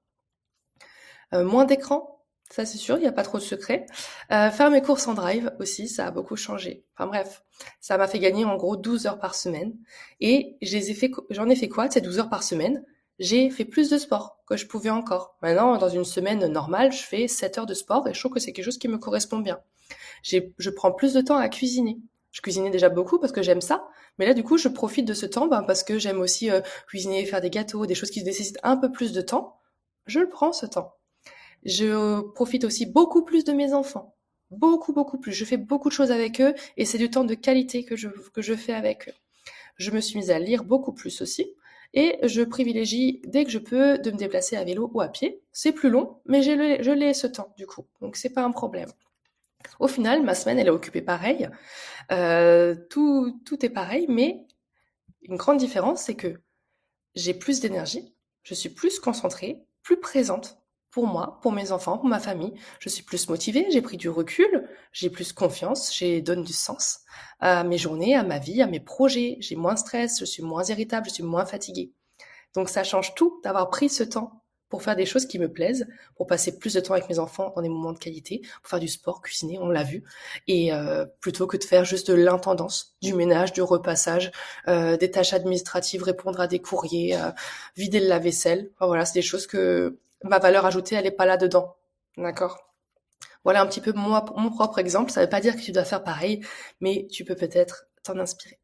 Moins d'écran, ça c'est sûr, il n'y a pas trop de secrets. Faire mes courses en drive aussi, ça a beaucoup changé. Enfin bref, ça m'a fait gagner en gros 12 heures par semaine. Et j'en ai fait quoi de ces 12 heures par semaine? J'ai fait plus de sport que je pouvais encore. Maintenant, dans une semaine normale, je fais 7 heures de sport et je trouve que c'est quelque chose qui me correspond bien. Je prends plus de temps à cuisiner. Je cuisinais déjà beaucoup parce que j'aime ça, mais là du coup je profite de ce temps parce que j'aime aussi cuisiner, faire des gâteaux, des choses qui nécessitent un peu plus de temps. Je le prends ce temps. Je profite aussi beaucoup plus de mes enfants. Beaucoup, beaucoup plus. Je fais beaucoup de choses avec eux et c'est du temps de qualité que je fais avec eux. Je me suis mise à lire beaucoup plus aussi et je privilégie, dès que je peux, de me déplacer à vélo ou à pied. C'est plus long, mais je l'ai ce temps du coup, donc c'est pas un problème. Au final, ma semaine, elle est occupée pareil. Tout est pareil, mais une grande différence, c'est que j'ai plus d'énergie, je suis plus concentrée, plus présente pour moi, pour mes enfants, pour ma famille. Je suis plus motivée, j'ai pris du recul, j'ai plus confiance, donne du sens à mes journées, à ma vie, à mes projets. J'ai moins de stress, je suis moins irritable, je suis moins fatiguée. Donc ça change tout d'avoir pris ce temps pour faire des choses qui me plaisent, pour passer plus de temps avec mes enfants dans des moments de qualité, pour faire du sport, cuisiner, on l'a vu, et plutôt que de faire juste de l'intendance, du ménage, du repassage, des tâches administratives, répondre à des courriers, vider le lave-vaisselle. Enfin, voilà, c'est des choses que ma valeur ajoutée, elle est pas là-dedans. D'accord? Voilà un petit peu mon propre exemple. Ça veut pas dire que tu dois faire pareil, mais tu peux peut-être t'en inspirer.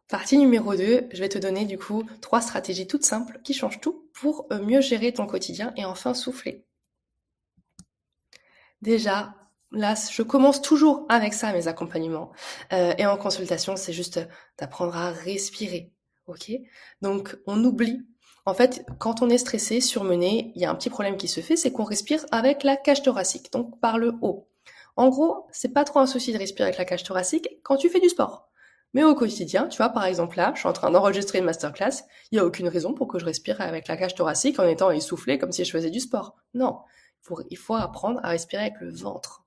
Partie numéro 2, je vais te donner du coup 3 stratégies toutes simples qui changent tout pour mieux gérer ton quotidien et enfin souffler. Déjà, là, je commence toujours avec ça, mes accompagnements. Et en consultation, c'est juste d'apprendre à respirer. Ok? Donc, on oublie. En fait, quand on est stressé, surmené, il y a un petit problème qui se fait, c'est qu'on respire avec la cage thoracique, donc par le haut. En gros, c'est pas trop un souci de respirer avec la cage thoracique quand tu fais du sport. Mais au quotidien, tu vois, par exemple là, je suis en train d'enregistrer une masterclass, il n'y a aucune raison pour que je respire avec la cage thoracique en étant essoufflé comme si je faisais du sport. Non, il faut apprendre à respirer avec le ventre.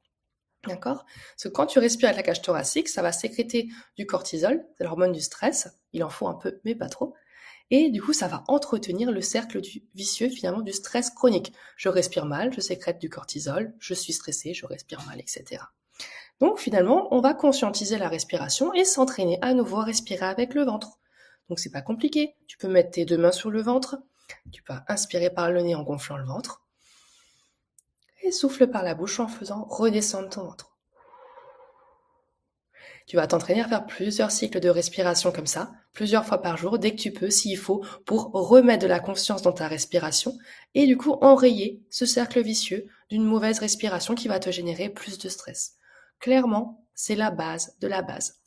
D'accord? Parce que quand tu respires avec la cage thoracique, ça va sécréter du cortisol, c'est l'hormone du stress. Il en faut un peu, mais pas trop. Et du coup, ça va entretenir le cercle vicieux, finalement, du stress chronique. Je respire mal, je sécrète du cortisol, je suis stressé, je respire mal, etc. Donc finalement, on va conscientiser la respiration et s'entraîner à nouveau à respirer avec le ventre. Donc c'est pas compliqué. Tu peux mettre tes 2 mains sur le ventre, tu peux inspirer par le nez en gonflant le ventre, et souffle par la bouche en faisant redescendre ton ventre. Tu vas t'entraîner à faire plusieurs cycles de respiration comme ça, plusieurs fois par jour, dès que tu peux, s'il faut, pour remettre de la conscience dans ta respiration et du coup enrayer ce cercle vicieux d'une mauvaise respiration qui va te générer plus de stress. Clairement, c'est la base de la base.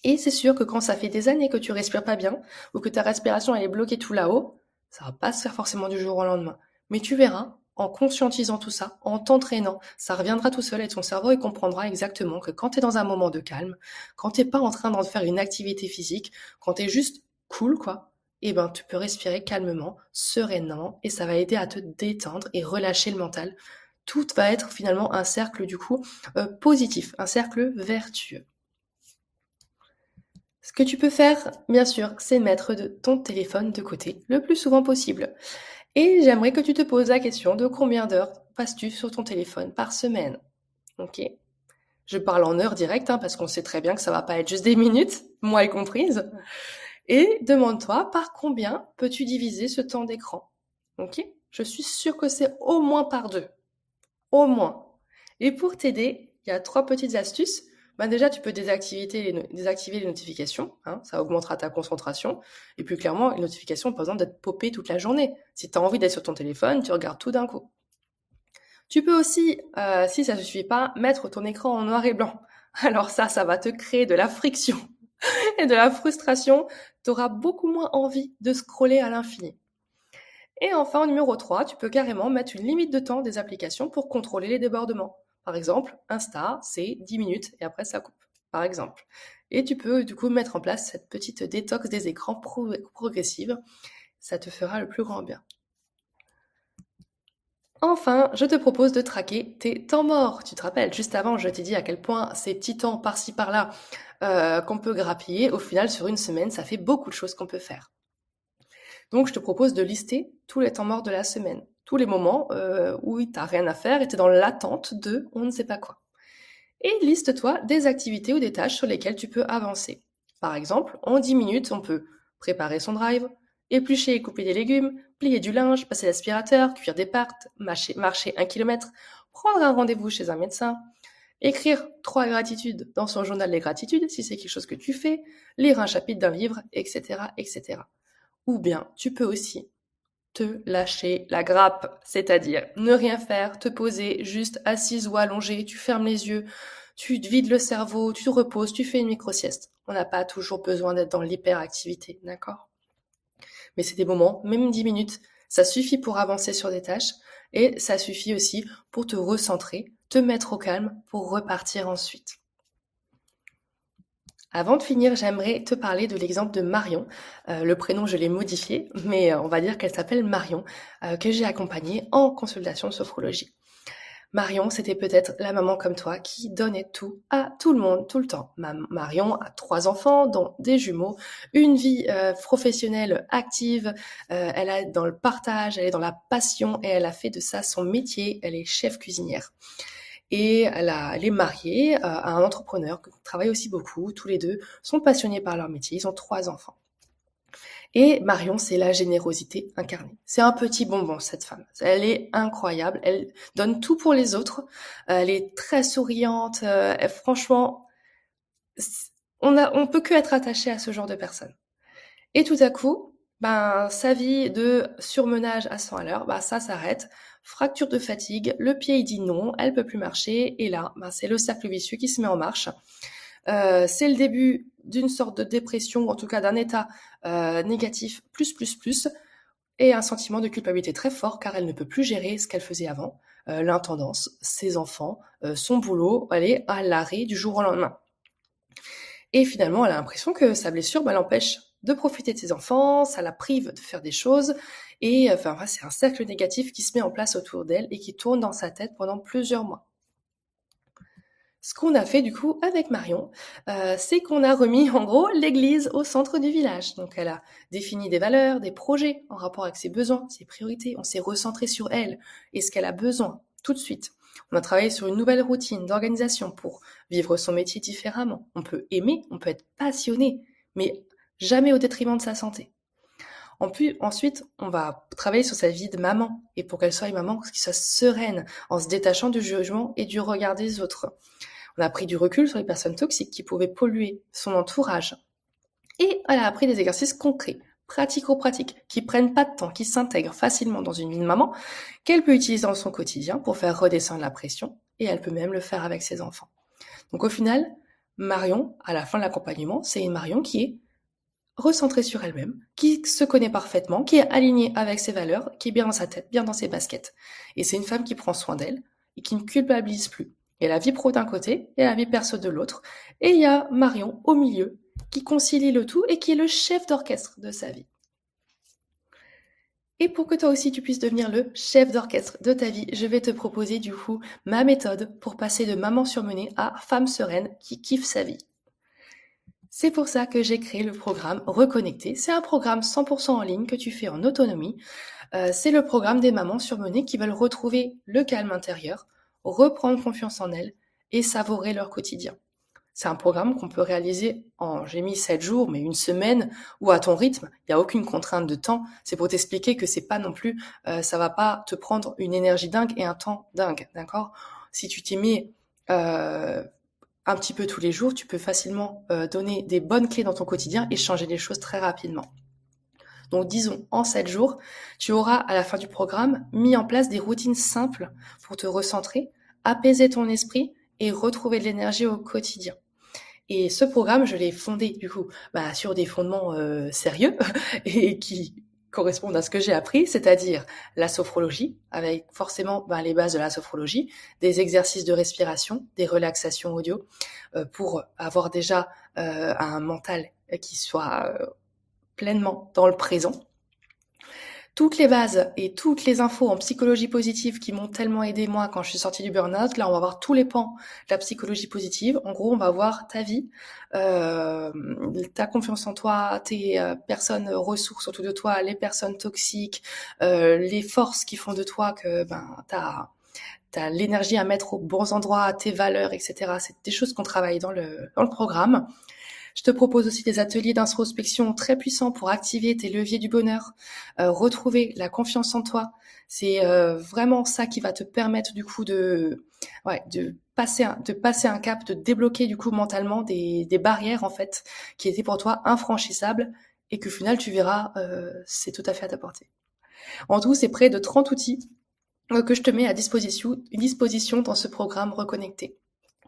Et c'est sûr que quand ça fait des années que tu respires pas bien ou que ta respiration elle est bloquée tout là-haut, ça va pas se faire forcément du jour au lendemain. Mais tu verras, en conscientisant tout ça, en t'entraînant, ça reviendra tout seul et ton cerveau il comprendra exactement que quand tu es dans un moment de calme, quand t'es pas en train de faire une activité physique, quand tu es juste cool quoi, eh ben tu peux respirer calmement, sereinement et ça va aider à te détendre et relâcher le mental. Tout va être finalement un cercle du coup positif, un cercle vertueux. Ce que tu peux faire, bien sûr, c'est mettre ton téléphone de côté le plus souvent possible. Et j'aimerais que tu te poses la question de combien d'heures passes-tu sur ton téléphone par semaine. Ok? Je parle en heures directes, hein, parce qu'on sait très bien que ça va pas être juste des minutes, moi y comprise. Et demande-toi par combien peux-tu diviser ce temps d'écran. Ok? Je suis sûre que c'est au moins par deux. Au moins. Et pour t'aider, il y a 3 petites astuces. Déjà, tu peux désactiver les notifications, hein, ça augmentera ta concentration. Et puis clairement, les notifications ont pas besoin d'être popées toute la journée. Si tu as envie d'être sur ton téléphone, tu regardes tout d'un coup. Tu peux aussi, si ça ne suffit pas, mettre ton écran en noir et blanc. Alors ça va te créer de la friction et de la frustration. Tu auras beaucoup moins envie de scroller à l'infini. Et enfin, en numéro 3, tu peux carrément mettre une limite de temps des applications pour contrôler les débordements. Par exemple, Insta, c'est 10 minutes et après ça coupe, par exemple. Et tu peux du coup mettre en place cette petite détox des écrans progressive. Ça te fera le plus grand bien. Enfin, je te propose de traquer tes temps morts. Tu te rappelles, juste avant, je t'ai dit à quel point ces petits temps par-ci par-là qu'on peut grappiller, au final, sur une semaine, ça fait beaucoup de choses qu'on peut faire. Donc, je te propose de lister tous les temps morts de la semaine, tous les moments où tu n'as rien à faire et tu es dans l'attente de on ne sait pas quoi. Et liste-toi des activités ou des tâches sur lesquelles tu peux avancer. Par exemple, en 10 minutes, on peut préparer son drive, éplucher et couper des légumes, plier du linge, passer l'aspirateur, cuire des pâtes, marcher 1 kilomètre, prendre un rendez-vous chez un médecin, écrire 3 gratitudes dans son journal des gratitudes si c'est quelque chose que tu fais, lire un chapitre d'un livre, etc., etc. Ou bien, tu peux aussi te lâcher la grappe, c'est-à-dire ne rien faire, te poser juste assise ou allongée, tu fermes les yeux, tu te vides le cerveau, tu te reposes, tu fais une micro-sieste. On n'a pas toujours besoin d'être dans l'hyperactivité, d'accord? Mais c'est des moments, même 10 minutes, ça suffit pour avancer sur des tâches et ça suffit aussi pour te recentrer, te mettre au calme pour repartir ensuite. Avant de finir, j'aimerais te parler de l'exemple de Marion. Le prénom, je l'ai modifié, mais on va dire qu'elle s'appelle Marion, que j'ai accompagnée en consultation de sophrologie. Marion, c'était peut-être la maman comme toi qui donnait tout à tout le monde, tout le temps. Marion a 3 enfants, dont des jumeaux, une vie professionnelle active, elle est dans le partage, elle est dans la passion et elle a fait de ça son métier, elle est chef cuisinière. Et elle est mariée à un entrepreneur qui travaille aussi beaucoup. Tous les deux sont passionnés par leur métier. Ils ont 3 enfants. Et Marion, c'est la générosité incarnée. C'est un petit bonbon, cette femme. Elle est incroyable. Elle donne tout pour les autres. Elle est très souriante. Franchement, on peut que être attaché à ce genre de personne. Et tout à coup, sa vie de surmenage à 100 à l'heure, ça s'arrête. Fracture de fatigue, le pied il dit non, elle peut plus marcher, et là, c'est le cercle vicieux qui se met en marche. C'est le début d'une sorte de dépression, ou en tout cas d'un état négatif, plus, et un sentiment de culpabilité très fort, car elle ne peut plus gérer ce qu'elle faisait avant, l'intendance, ses enfants, son boulot, elle est à l'arrêt du jour au lendemain. Et finalement, elle a l'impression que sa blessure l'empêche de profiter de ses enfants, ça la prive de faire des choses, et c'est un cercle négatif qui se met en place autour d'elle et qui tourne dans sa tête pendant plusieurs mois. Ce qu'on a fait du coup avec Marion, c'est qu'on a remis en gros l'église au centre du village. Donc elle a défini des valeurs, des projets en rapport avec ses besoins, ses priorités. On s'est recentré sur elle et ce qu'elle a besoin tout de suite. On a travaillé sur une nouvelle routine d'organisation pour vivre son métier différemment. On peut aimer, on peut être passionné, mais jamais au détriment de sa santé. Ensuite, on va travailler sur sa vie de maman et pour qu'elle soit une maman qui soit sereine en se détachant du jugement et du regard des autres. On a pris du recul sur les personnes toxiques qui pouvaient polluer son entourage. Et elle a appris des exercices concrets, pratico-pratiques, qui prennent pas de temps, qui s'intègrent facilement dans une vie de maman, qu'elle peut utiliser dans son quotidien pour faire redescendre la pression, et elle peut même le faire avec ses enfants. Donc au final, Marion, à la fin de l'accompagnement, c'est une Marion qui est recentrée sur elle-même, qui se connaît parfaitement, qui est alignée avec ses valeurs, qui est bien dans sa tête, bien dans ses baskets. Et c'est une femme qui prend soin d'elle et qui ne culpabilise plus. Il y a la vie pro d'un côté et la vie perso de l'autre. Et il y a Marion au milieu qui concilie le tout et qui est le chef d'orchestre de sa vie. Et pour que toi aussi tu puisses devenir le chef d'orchestre de ta vie, je vais te proposer du coup ma méthode pour passer de maman surmenée à femme sereine qui kiffe sa vie. C'est pour ça que j'ai créé le programme Reconnecter. C'est un programme 100% en ligne que tu fais en autonomie. C'est le programme des mamans surmenées qui veulent retrouver le calme intérieur, reprendre confiance en elles et savourer leur quotidien. C'est un programme qu'on peut réaliser j'ai mis 7 jours, mais une semaine ou à ton rythme. Il n'y a aucune contrainte de temps. C'est pour t'expliquer que c'est pas non plus, ça va pas te prendre une énergie dingue et un temps dingue, d'accord? Si tu t'y mets, un petit peu tous les jours, tu peux facilement donner des bonnes clés dans ton quotidien et changer les choses très rapidement. Donc disons, en 7 jours, tu auras à la fin du programme mis en place des routines simples pour te recentrer, apaiser ton esprit et retrouver de l'énergie au quotidien. Et ce programme, je l'ai fondé du coup sur des fondements sérieux et qui correspondent à ce que j'ai appris, c'est-à-dire la sophrologie, avec forcément les bases de la sophrologie, des exercices de respiration, des relaxations audio, pour avoir déjà un mental qui soit pleinement dans le présent. Toutes les bases et toutes les infos en psychologie positive qui m'ont tellement aidé moi quand je suis sortie du burn-out. Là, on va voir tous les pans de la psychologie positive. En gros, on va voir ta vie, ta confiance en toi, tes personnes ressources autour de toi, les personnes toxiques, les forces qui font de toi que t'as l'énergie à mettre aux bons endroits, tes valeurs, etc. C'est des choses qu'on travaille dans le programme. Je te propose aussi des ateliers d'introspection très puissants pour activer tes leviers du bonheur, retrouver la confiance en toi. C'est vraiment ça qui va te permettre du coup de passer un cap, de débloquer du coup mentalement des barrières en fait qui étaient pour toi infranchissables et que au final tu verras c'est tout à fait à ta portée. En tout, c'est près de 30 outils que je te mets à disposition dans ce programme Reconnecté.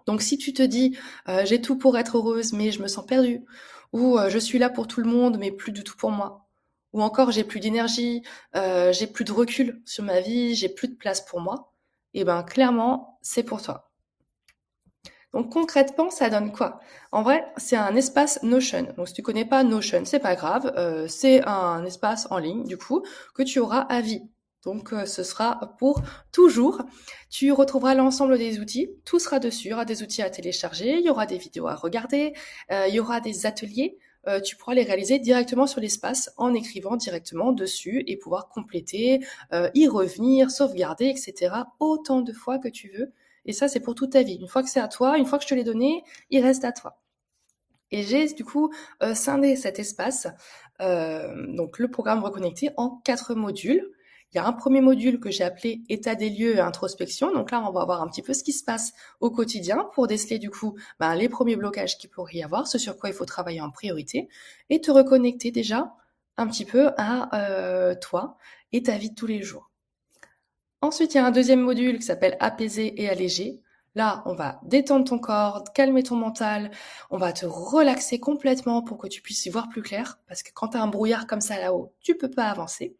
Donc si tu te dis j'ai tout pour être heureuse mais je me sens perdue, ou je suis là pour tout le monde mais plus du tout pour moi, ou encore j'ai plus d'énergie, j'ai plus de recul sur ma vie, j'ai plus de place pour moi, et ben clairement c'est pour toi. Donc concrètement ça donne quoi? En vrai c'est un espace Notion. Donc si tu connais pas Notion c'est pas grave, c'est un espace en ligne du coup que tu auras à vie. Donc ce sera pour toujours. Tu retrouveras l'ensemble des outils, tout sera dessus, il y aura des outils à télécharger, il y aura des vidéos à regarder, il y aura des ateliers, tu pourras les réaliser directement sur l'espace en écrivant directement dessus et pouvoir compléter, y revenir, sauvegarder, etc. autant de fois que tu veux. Et ça, c'est pour toute ta vie. Une fois que c'est à toi, une fois que je te l'ai donné, il reste à toi. Et j'ai du coup scindé cet espace, donc le programme Reconnecté, en 4 modules. Il y a un premier module que j'ai appelé état des lieux et introspection. Donc là, on va voir un petit peu ce qui se passe au quotidien pour déceler du coup les premiers blocages qu'il pourrait y avoir, ce sur quoi il faut travailler en priorité, et te reconnecter déjà un petit peu à toi et ta vie de tous les jours. Ensuite, il y a un deuxième module qui s'appelle apaiser et alléger. Là, on va détendre ton corps, calmer ton mental, on va te relaxer complètement pour que tu puisses y voir plus clair, parce que quand tu as un brouillard comme ça là-haut, tu peux pas avancer.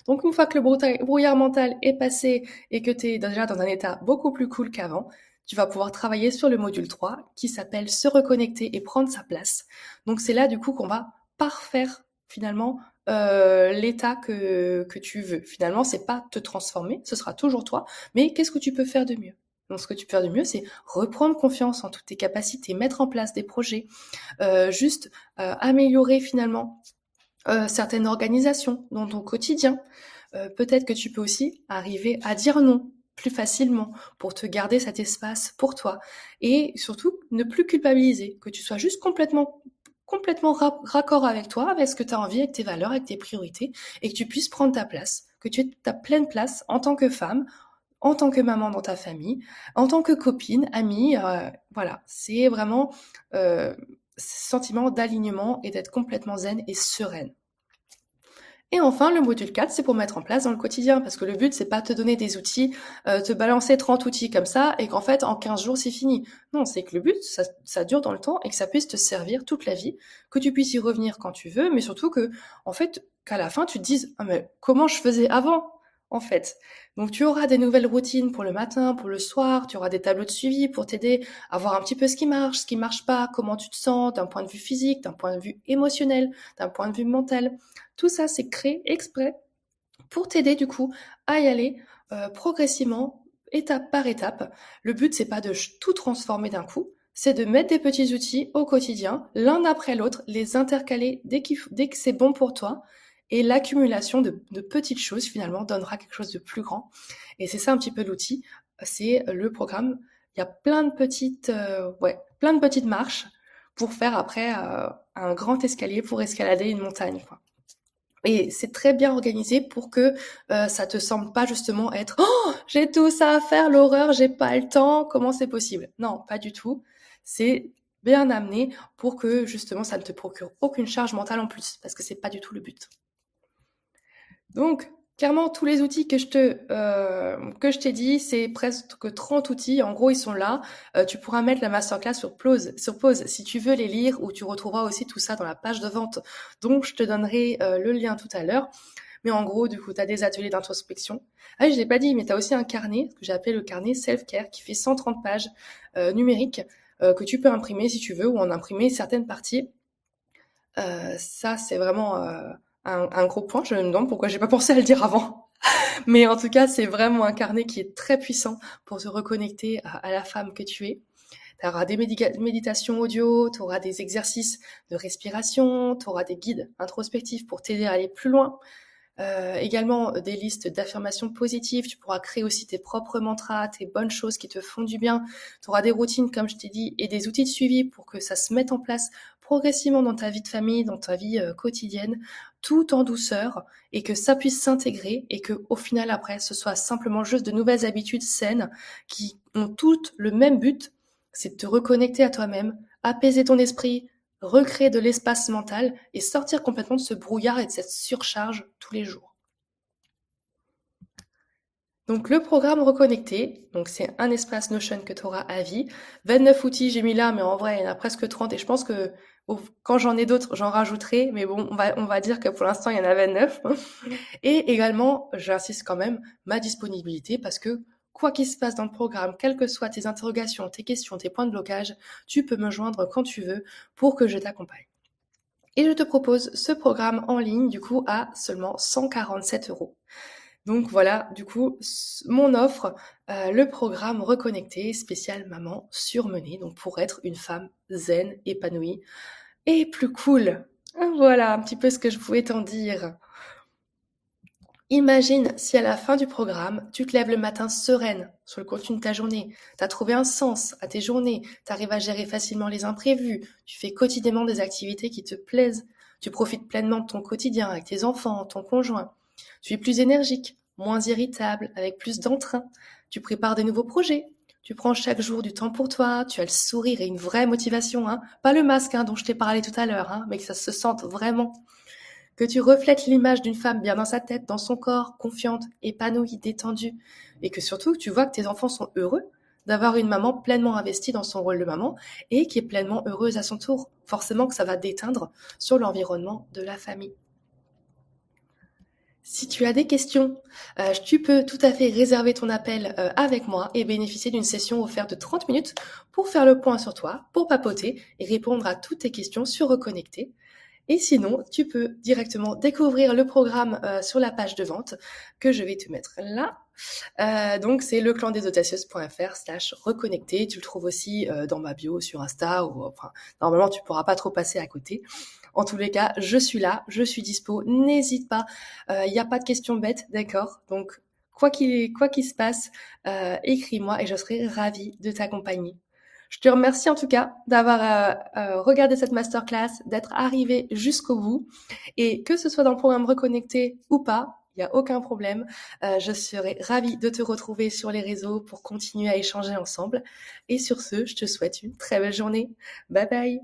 Donc une fois que le brouillard mental est passé et que tu es déjà dans un état beaucoup plus cool qu'avant, tu vas pouvoir travailler sur le module 3 qui s'appelle se reconnecter et prendre sa place. Donc c'est là du coup qu'on va parfaire finalement l'état que tu veux. Finalement, c'est pas te transformer, ce sera toujours toi, mais qu'est-ce que tu peux faire de mieux? Donc ce que tu peux faire de mieux, c'est reprendre confiance en toutes tes capacités, mettre en place des projets, améliorer finalement certaines organisations dans ton quotidien. Peut-être que tu peux aussi arriver à dire non plus facilement pour te garder cet espace pour toi et surtout ne plus culpabiliser, que tu sois juste complètement raccord avec toi, avec ce que tu as envie, avec tes valeurs, avec tes priorités et que tu puisses prendre ta place, que tu aies ta pleine place en tant que femme, en tant que maman dans ta famille, en tant que copine, amie, voilà, c'est vraiment ce sentiment d'alignement et d'être complètement zen et sereine. Et enfin, le module 4, c'est pour mettre en place dans le quotidien, parce que le but, c'est pas te donner des outils, te balancer 30 outils comme ça, et qu'en fait, en 15 jours, c'est fini. Non, c'est que le but, ça dure dans le temps, et que ça puisse te servir toute la vie, que tu puisses y revenir quand tu veux, mais surtout que, en fait, qu'à la fin, tu te dises, ah, mais comment je faisais avant, en fait. Donc, tu auras des nouvelles routines pour le matin, pour le soir, tu auras des tableaux de suivi pour t'aider à voir un petit peu ce qui marche pas, comment tu te sens d'un point de vue physique, d'un point de vue émotionnel, d'un point de vue mental. Tout ça, c'est créé exprès pour t'aider du coup à y aller progressivement, étape par étape. Le but, c'est pas de tout transformer d'un coup, c'est de mettre des petits outils au quotidien, l'un après l'autre, les intercaler dès que c'est bon pour toi. Et l'accumulation de petites choses, finalement, donnera quelque chose de plus grand. Et c'est ça un petit peu l'outil, c'est le programme. Il y a plein de petites marches pour faire après un grand escalier pour escalader une montagne, quoi. Et c'est très bien organisé pour que ça te semble pas justement être «Oh, j'ai tout ça à faire, l'horreur, j'ai pas le temps, comment c'est possible?» Non, pas du tout. C'est bien amené pour que justement ça ne te procure aucune charge mentale en plus, parce que c'est pas du tout le but. Donc, clairement, tous les outils que je t'ai dit, c'est presque 30 outils. En gros, ils sont là. Tu pourras mettre la masterclass sur pause si tu veux les lire, ou tu retrouveras aussi tout ça dans la page de vente dont je te donnerai le lien tout à l'heure. Mais en gros, du coup, tu as des ateliers d'introspection. Ah, je l'ai pas dit, mais tu as aussi un carnet, ce que j'ai appelé le carnet self-care, qui fait 130 pages numériques que tu peux imprimer si tu veux, ou en imprimer certaines parties. Ça, c'est vraiment un gros point. Je me demande pourquoi j'ai pas pensé à le dire avant. Mais en tout cas, c'est vraiment un carnet qui est très puissant pour se reconnecter à la femme que tu es. Tu auras des méditations audio, tu auras des exercices de respiration, tu auras des guides introspectifs pour t'aider à aller plus loin. Également des listes d'affirmations positives. Tu pourras créer aussi tes propres mantras, tes bonnes choses qui te font du bien. Tu auras des routines, comme je t'ai dit, et des outils de suivi pour que ça se mette en place progressivement dans ta vie de famille, dans ta vie quotidienne, tout en douceur, et que ça puisse s'intégrer, et que au final après ce soit simplement juste de nouvelles habitudes saines qui ont toutes le même but, c'est de te reconnecter à toi-même, apaiser ton esprit, recréer de l'espace mental et sortir complètement de ce brouillard et de cette surcharge tous les jours. Donc le programme Reconnecté, donc c'est un espace Notion que tu auras à vie. 29 outils j'ai mis là, mais en vrai il y en a presque 30 et je pense que quand j'en ai d'autres, j'en rajouterai, mais bon, on va dire que pour l'instant il y en a 29. Et également, j'insiste quand même, ma disponibilité, parce que quoi qu'il se passe dans le programme, quelles que soient tes interrogations, tes questions, tes points de blocage, tu peux me joindre quand tu veux pour que je t'accompagne. Et je te propose ce programme en ligne, du coup, à seulement 147 €. Donc voilà, du coup, mon offre, le programme Reconnecté spécial maman surmenée, donc pour être une femme zen, épanouie et plus cool. Voilà un petit peu ce que je pouvais t'en dire. Imagine si à la fin du programme, tu te lèves le matin sereine sur le contenu de ta journée, tu as trouvé un sens à tes journées, tu arrives à gérer facilement les imprévus, tu fais quotidiennement des activités qui te plaisent, tu profites pleinement de ton quotidien avec tes enfants, ton conjoint, tu es plus énergique, moins irritable, avec plus d'entrain, tu prépares des nouveaux projets, tu prends chaque jour du temps pour toi, tu as le sourire et une vraie motivation, hein, pas le masque dont je t'ai parlé tout à l'heure, mais que ça se sente vraiment. Que tu reflètes l'image d'une femme bien dans sa tête, dans son corps, confiante, épanouie, détendue, et que surtout tu vois que tes enfants sont heureux d'avoir une maman pleinement investie dans son rôle de maman et qui est pleinement heureuse à son tour. Forcément que ça va déteindre sur l'environnement de la famille. Si tu as des questions, tu peux tout à fait réserver ton appel avec moi et bénéficier d'une session offerte de 30 minutes pour faire le point sur toi, pour papoter et répondre à toutes tes questions sur Reconnecter. Et sinon, tu peux directement découvrir le programme sur la page de vente que je vais te mettre là. Donc, c'est leclandesaudacieuses.fr/reconnecter. Tu le trouves aussi dans ma bio sur Insta. Enfin, normalement, tu pourras pas trop passer à côté. En tous les cas, je suis là, je suis dispo. N'hésite pas. Il n'y a pas de questions bêtes, d'accord? Donc, quoi qu'il se passe, écris-moi et je serai ravie de t'accompagner. Je te remercie en tout cas d'avoir regardé cette masterclass, d'être arrivé jusqu'au bout. Et que ce soit dans le programme Reconnecté ou pas, il n'y a aucun problème. Je serai ravie de te retrouver sur les réseaux pour continuer à échanger ensemble. Et sur ce, je te souhaite une très belle journée. Bye bye!